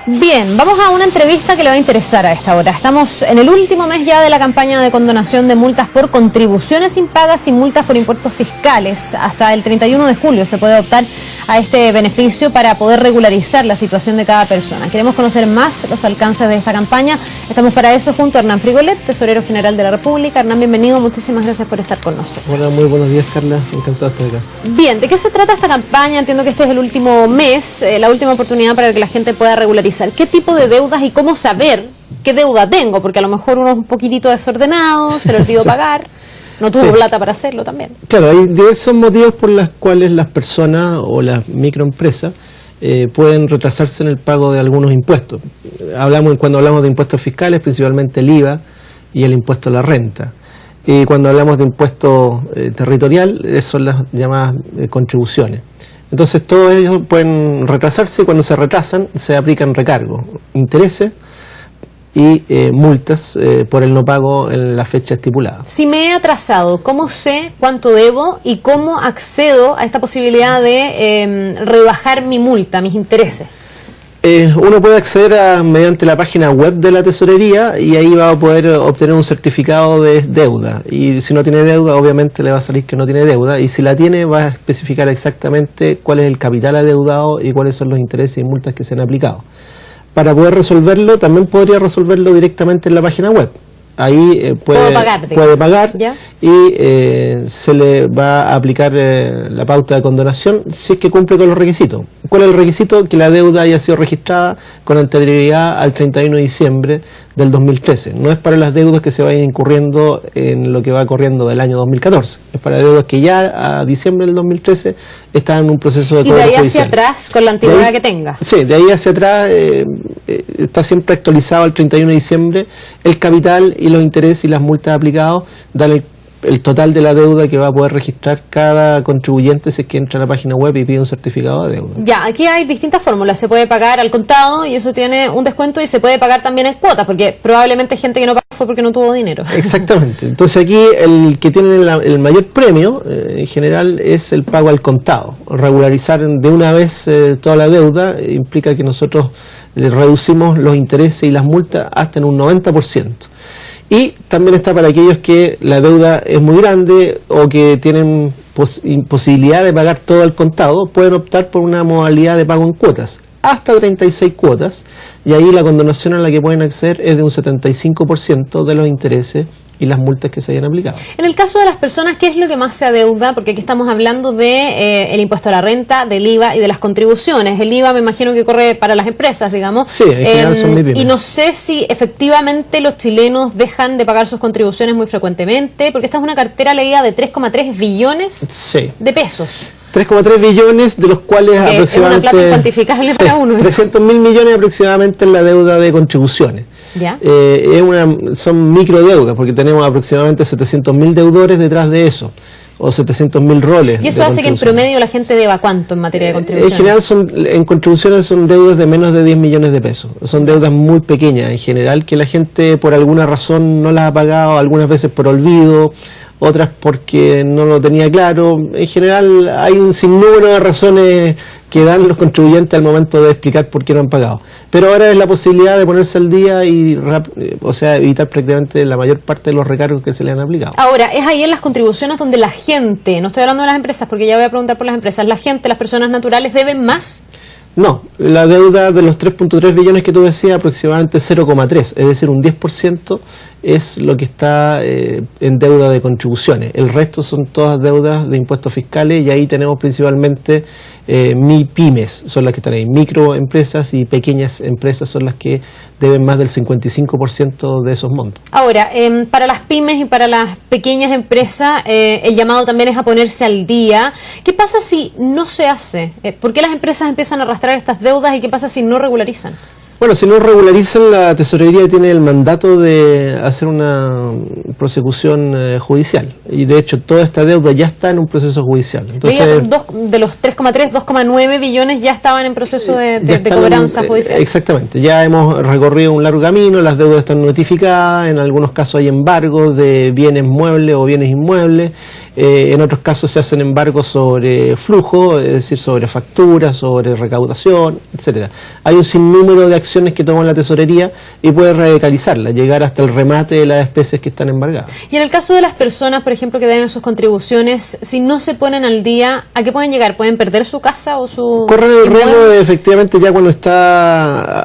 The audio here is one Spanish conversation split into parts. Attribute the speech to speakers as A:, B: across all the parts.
A: Bien, vamos a una entrevista que le va a interesar a esta hora. Estamos en el último mes ya de la campaña de condonación de multas por contribuciones impagas y multas por impuestos fiscales. Hasta el 31 de julio se puede optar a este beneficio para poder regularizar la situación de cada persona. Queremos conocer más los alcances de esta campaña. Estamos para eso junto a Hernán Frigolet, tesorero general de la República. Hernán, bienvenido. Muchísimas gracias por estar con nosotros.
B: Hola, muy buenos días, Carla. Encantado de estar acá.
A: Bien, ¿de qué se trata esta campaña? Entiendo que este es el último mes, la última oportunidad para que la gente pueda regularizar. ¿Qué tipo de deudas y cómo saber qué deuda tengo? Porque a lo mejor uno es un poquitito desordenado, se le olvidó pagar, no tuvo plata para hacerlo también.
B: Claro, hay diversos motivos por los cuales las personas o las microempresas pueden retrasarse en el pago de algunos impuestos. Cuando hablamos de impuestos fiscales, principalmente el IVA y el impuesto a la renta. Y cuando hablamos de impuesto territorial, son las llamadas contribuciones. Entonces todos ellos pueden retrasarse y cuando se retrasan se aplican recargos, intereses y multas por el no pago en la fecha estipulada.
A: Si me he atrasado, ¿cómo sé cuánto debo y cómo accedo a esta posibilidad de rebajar mi multa, mis intereses?
B: Uno puede acceder mediante la página web de la tesorería y ahí va a poder obtener un certificado de deuda. Y si no tiene deuda, obviamente le va a salir que no tiene deuda. Y si la tiene, va a especificar exactamente cuál es el capital adeudado y cuáles son los intereses y multas que se han aplicado. Para poder resolverlo, también podría resolverlo directamente en la página web. Ahí puede pagar y se le va a aplicar la pauta de condonación si es que cumple con los requisitos. ¿Cuál es el requisito? Que la deuda haya sido registrada con anterioridad al 31 de diciembre del 2013. No es para las deudas que se vayan incurriendo en lo que va corriendo del año 2014. Es para deudas que ya a diciembre del 2013 están en un proceso de cobro judicial.
A: ¿Y de ahí hacia atrás, con la antigüedad que tenga?
B: Sí, de ahí hacia atrás está siempre actualizado al 31 de diciembre el capital y los intereses y las multas aplicados, dan el total de la deuda que va a poder registrar cada contribuyente si es que entra a la página web y pide un certificado de deuda. Ya,
A: aquí hay distintas fórmulas. Se puede pagar al contado y eso tiene un descuento y se puede pagar también en cuotas, porque probablemente gente que no pagó fue porque no tuvo dinero.
B: Exactamente. Entonces aquí el que tiene el mayor premio en general es el pago al contado. Regularizar de una vez toda la deuda implica que nosotros reducimos los intereses y las multas hasta en un 90%. Y también está para aquellos que la deuda es muy grande o que tienen posibilidad de pagar todo al contado, pueden optar por una modalidad de pago en cuotas, hasta 36 cuotas, y ahí la condonación a la que pueden acceder es de un 75% de los intereses y las multas que se hayan aplicado.
A: En el caso de las personas, ¿qué es lo que más se adeuda? Porque aquí estamos hablando de el impuesto a la renta, del IVA y de las contribuciones. El IVA me imagino que corre para las empresas, digamos.
B: Sí, en general son MIPYMES.
A: Y no sé si efectivamente los chilenos dejan de pagar sus contribuciones muy frecuentemente, porque esta es una cartera leída de 3,3 billones de pesos. 3,3 billones, de los cuales aproximadamente... Es una plata incuantificable para uno.
B: 300.000 millones aproximadamente en la deuda de contribuciones.
A: ¿Ya?
B: Son microdeudas, porque tenemos aproximadamente 700.000 deudores detrás de eso, o 700.000 roles.
A: ¿Y eso hace que en promedio la gente deba cuánto en materia de contribuciones?
B: En general, en contribuciones son deudas de menos de 10 millones de pesos. Son deudas muy pequeñas en general, que la gente por alguna razón no las ha pagado, algunas veces por olvido, otras porque no lo tenía claro. En general hay un sinnúmero de razones que dan los contribuyentes al momento de explicar por qué no han pagado. Pero ahora es la posibilidad de ponerse al día y evitar prácticamente la mayor parte de los recargos que se le han aplicado.
A: Ahora, es ahí en las contribuciones donde la gente, no estoy hablando de las empresas porque ya voy a preguntar por las empresas, la gente, las personas naturales deben más.
B: No, la deuda de los 3.3 billones que tú decías, aproximadamente 0,3, es decir, un 10% es lo que está en deuda de contribuciones. El resto son todas deudas de impuestos fiscales y ahí tenemos principalmente MIPYMES, son las que están ahí. Microempresas y pequeñas empresas son las que deben más del 55% de esos montos.
A: Ahora, para las pymes y para las pequeñas empresas, el llamado también es a ponerse al día. ¿Qué pasa si no se hace? ¿Por qué las empresas empiezan a arrastrar estas deudas y qué pasa si no regularizan?
B: Bueno, si no regularizan, la tesorería tiene el mandato de hacer una prosecución judicial. Y de hecho, toda esta deuda ya está en un proceso judicial. Entonces,
A: de los 3,3, 2,9 billones ya estaban en proceso de cobranza judicial.
B: Exactamente. Ya hemos recorrido un largo camino, las deudas están notificadas, en algunos casos hay embargos de bienes muebles o bienes inmuebles. En otros casos se hacen embargos sobre flujo, es decir, sobre facturas, sobre recaudación, etcétera. Hay un sinnúmero de acciones que toma la tesorería y puede radicalizarla, llegar hasta el remate de las especies que están embargadas.
A: Y en el caso de las personas, por ejemplo, que deben sus contribuciones, si no se ponen al día, ¿a qué pueden llegar? ¿Pueden perder su casa o su...?
B: Corren el riesgo de, efectivamente, ya cuando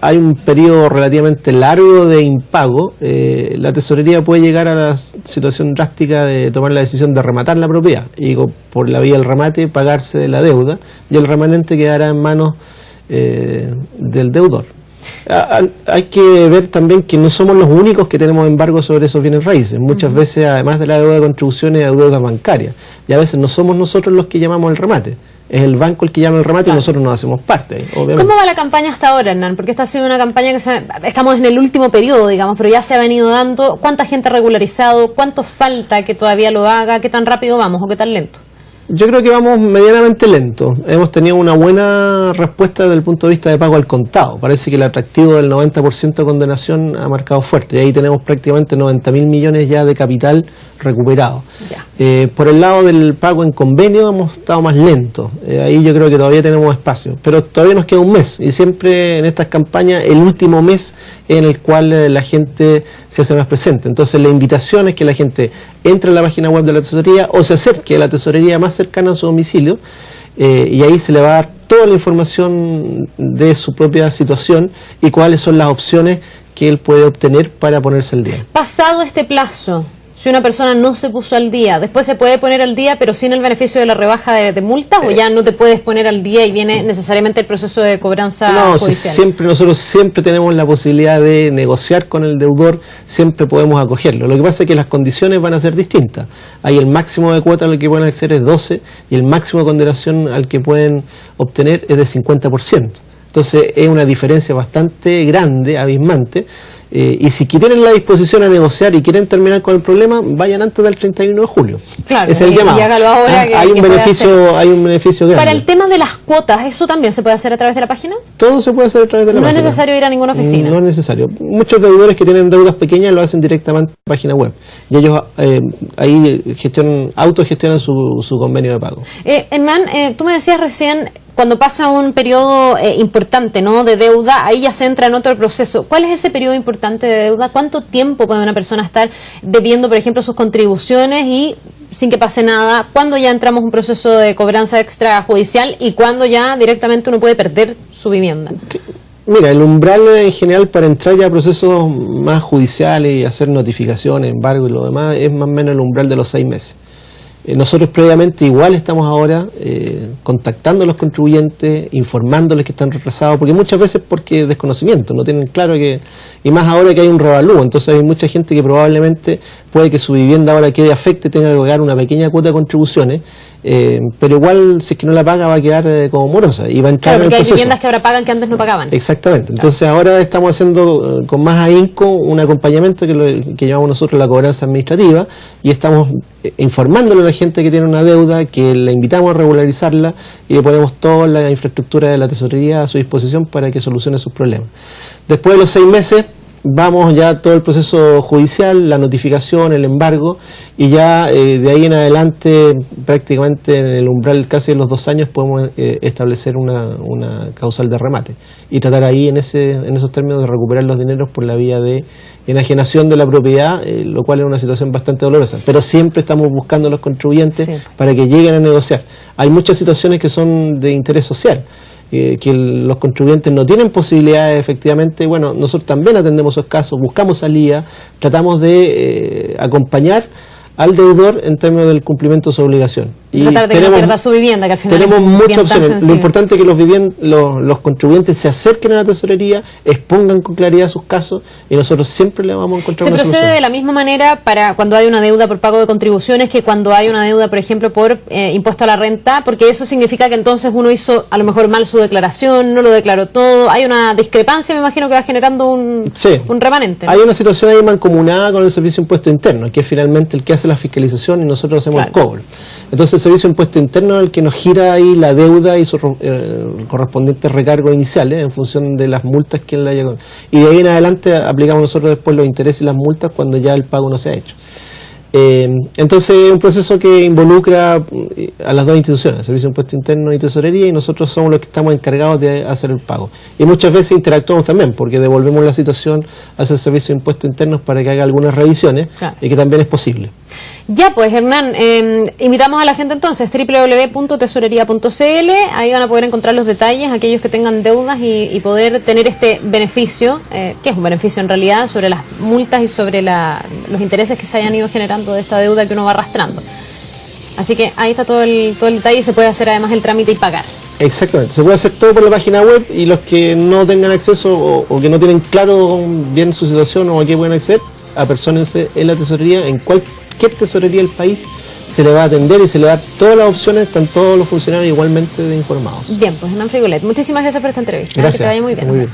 B: hay un periodo relativamente largo de impago, la tesorería puede llegar a la situación drástica de tomar la decisión de rematar la propiedad y por la vía del remate pagarse de la deuda y el remanente quedará en manos del deudor. Hay que ver también que no somos los únicos que tenemos embargo sobre esos bienes raíces. Muchas veces, además de la deuda de contribuciones, hay deudas bancarias. Y a veces no somos nosotros los que llamamos el remate. Es el banco el que llama el remate y nosotros no hacemos parte, obviamente.
A: ¿Cómo va la campaña hasta ahora, Hernán? Porque esta ha sido una campaña que estamos en el último periodo, digamos, pero ya se ha venido dando. ¿Cuánta gente ha regularizado? ¿Cuánto falta que todavía lo haga? ¿Qué tan rápido vamos o qué tan lento?
B: Yo creo que vamos medianamente lento. Hemos tenido una buena respuesta desde el punto de vista de pago al contado. Parece que el atractivo del 90% de condenación ha marcado fuerte. Y ahí tenemos prácticamente 90.000 millones ya de capital recuperado. Por el lado del pago en convenio hemos estado más lentos. Ahí yo creo que todavía tenemos espacio. Pero todavía nos queda un mes. Y siempre en estas campañas el último mes en el cual la gente se hace más presente. Entonces la invitación es que la gente entre a la página web de la tesorería o se acerque a la tesorería más cercana a su domicilio y ahí se le va a dar toda la información de su propia situación y cuáles son las opciones que él puede obtener para ponerse al día.
A: Pasado este plazo, si una persona no se puso al día, después se puede poner al día pero sin el beneficio de la rebaja de multas o ya no te puedes poner al día y viene necesariamente el proceso de cobranza judicial. Nosotros
B: siempre tenemos la posibilidad de negociar con el deudor, siempre podemos acogerlo. Lo que pasa es que las condiciones van a ser distintas. Hay el máximo de cuota al que pueden acceder es 12 y el máximo de condenación al que pueden obtener es de 50%. Entonces es una diferencia bastante grande, abismante. Y si quieren la disposición a negociar y quieren terminar con el problema, vayan antes del 31 de julio.
A: Claro,
B: es el llamado.
A: Y hágalo ahora.
B: Hay un beneficio grande.
A: Para el tema de las cuotas, ¿eso también se puede hacer a través de la página?
B: Todo se puede hacer a través de la página.
A: No es necesario ir a ninguna oficina.
B: No es necesario. Muchos deudores que tienen deudas pequeñas lo hacen directamente en la página web. Y ellos ahí autogestionan su convenio de pago.
A: Hernán, tú me decías recién, cuando pasa un periodo importante, ¿no?, de deuda, ahí ya se entra en otro proceso. ¿Cuál es ese periodo importante de deuda? ¿Cuánto tiempo puede una persona estar debiendo, por ejemplo, sus contribuciones y sin que pase nada? ¿Cuándo ya entramos en un proceso de cobranza extrajudicial y cuándo ya directamente uno puede perder su vivienda?
B: Mira, el umbral en general para entrar ya a procesos más judiciales y hacer notificaciones, embargo y lo demás, es más o menos el umbral de los 6 meses. Nosotros previamente igual estamos ahora contactando a los contribuyentes, informándoles que están retrasados, porque muchas veces porque desconocimiento, no tienen claro que, y más ahora que hay un revalúo, entonces hay mucha gente que probablemente puede que su vivienda ahora quede afecte, tenga que pagar una pequeña cuota de contribuciones, pero igual si es que no la paga va a quedar como morosa y va a entrar en el proceso.
A: Porque hay viviendas que ahora pagan que antes no pagaban.
B: Exactamente, entonces ahora estamos haciendo con más ahínco un acompañamiento que llamamos nosotros la cobranza administrativa y estamos informándole a la gente que tiene una deuda, que la invitamos a regularizarla y le ponemos toda la infraestructura de la tesorería a su disposición para que solucione sus problemas. Después de los 6 meses vamos ya todo el proceso judicial, la notificación, el embargo y ya de ahí en adelante prácticamente en el umbral casi de los 2 años podemos establecer una causal de remate y tratar ahí en esos términos de recuperar los dineros por la vía de enajenación de la propiedad, lo cual es una situación bastante dolorosa, pero siempre estamos buscando a los contribuyentes para que lleguen a negociar. Hay muchas situaciones que son de interés social, que los contribuyentes no tienen posibilidades efectivamente. Bueno, nosotros también atendemos esos casos, buscamos salida, tratamos de acompañar al deudor en términos del cumplimiento de su obligación. Y
A: tratar de que no pierda su vivienda, que al final
B: tenemos muchas opciones.
A: Sensible.
B: Lo importante es que los contribuyentes se acerquen a la tesorería, expongan con claridad sus casos y nosotros siempre le vamos a encontrar una solución.
A: ¿Se procede de la misma manera para cuando hay una deuda por pago de contribuciones que cuando hay una deuda, por ejemplo, por impuesto a la renta? Porque eso significa que entonces uno hizo a lo mejor mal su declaración, no lo declaró todo. Hay una discrepancia, me imagino, que va generando un remanente, ¿no?
B: Hay una situación ahí mancomunada con el Servicio de Impuesto Interno, que es finalmente el que hace la fiscalización y nosotros hacemos el cobro. Entonces el Servicio de Impuesto Interno es el que nos gira ahí la deuda y sus correspondientes recargos iniciales en función de las multas que él le haya. Y de ahí en adelante aplicamos nosotros después los intereses y las multas cuando ya el pago no se ha hecho. Entonces es un proceso que involucra a las dos instituciones, Servicio de Impuesto Interno y Tesorería, y nosotros somos los que estamos encargados de hacer el pago. Y muchas veces interactuamos también, porque devolvemos la situación hacia el Servicio de Impuestos Internos para que haga algunas revisiones, claro, y que también es posible.
A: Ya pues, Hernán, invitamos a la gente entonces, www.tesorería.cl, ahí van a poder encontrar los detalles, aquellos que tengan deudas y poder tener este beneficio, que es un beneficio en realidad, sobre las multas y sobre los intereses que se hayan ido generando de esta deuda que uno va arrastrando. Así que ahí está todo el detalle y se puede hacer además el trámite y pagar.
B: Exactamente, se puede hacer todo por la página web, y los que no tengan acceso o que no tienen claro bien su situación o a qué pueden acceder, apersónense en la tesorería, en cualquier tesorería del país se le va a atender y se le va a dar todas las opciones, están todos los funcionarios igualmente informados.
A: Bien, pues Hernán Frigolet, muchísimas gracias por esta entrevista.
B: Gracias.
A: Que te vaya muy bien.
B: Muy bien.